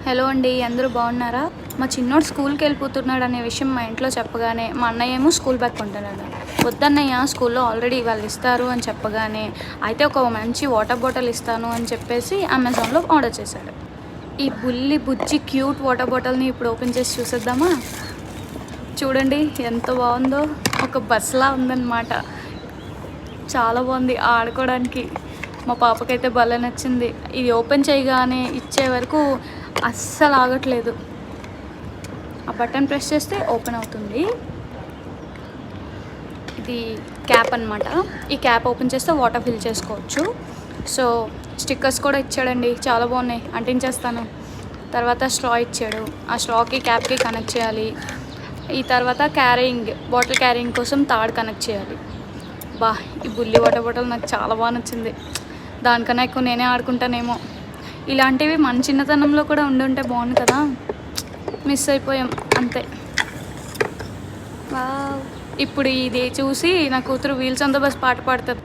Hello అండి, అందరూ బాగున్నారా? మా చిన్నోడు స్కూల్కి వెళ్ళిపోతున్నాడు అనే విషయం మా ఇంట్లో చెప్పగానే మా అన్నయ్య ఏమో స్కూల్ బ్యాగ్ కొంటున్నాడు. వద్దన్నయ్య, స్కూల్లో ఆల్రెడీ వాళ్ళు ఇస్తారు అని చెప్పగానే అయితే ఒక మంచి వాటర్ బాటిల్ ఇస్తాను అని చెప్పేసి అమెజాన్లో ఆర్డర్ చేశాడు. ఈ బుల్లి బుజ్జి క్యూట్ వాటర్ బాటిల్ని ఇప్పుడు ఓపెన్ చేసి చూసేద్దామా? చూడండి ఎంత బాగుందో, ఒక బస్లా ఉందన్నమాట. చాలా బాగుంది ఆడుకోవడానికి. మా పాపకైతే భలే నచ్చింది. ఇది ఓపెన్ చేయగానే ఇచ్చే వరకు అస్సలు ఆగట్లేదు. ఆ బటన్ ప్రెస్ చేస్తే ఓపెన్ అవుతుంది. ఇది క్యాప్ అన్నమాట. ఈ క్యాప్ ఓపెన్ చేస్తే వాటర్ ఫిల్ చేసుకోవచ్చు. సో స్టిక్కర్స్ కూడా ఇచ్చాడండి, చాలా బాగున్నాయి, అంటించేస్తాను. తర్వాత స్ట్రా ఇచ్చాడు, ఆ స్ట్రాకి క్యాప్కి కనెక్ట్ చేయాలి. ఈ తర్వాత బాటిల్ క్యారింగ్ కోసం తాడు కనెక్ట్ చేయాలి. ఈ బుల్లి వాటర్ బాటిల్ నాకు చాలా బాగా నచ్చింది. దానికన్నా ఎక్కువ నేనే ఆడుకుంటానేమో. ఇలాంటివి మన చిన్నతనంలో కూడా ఉండుంటే బాగుంది కదా. మిస్ అయిపోయాం అంతే. ఇప్పుడు ఇది చూసి నా కూతురు వీల్స్ ఆన్ ద బస్ పాట పాడుతుంది.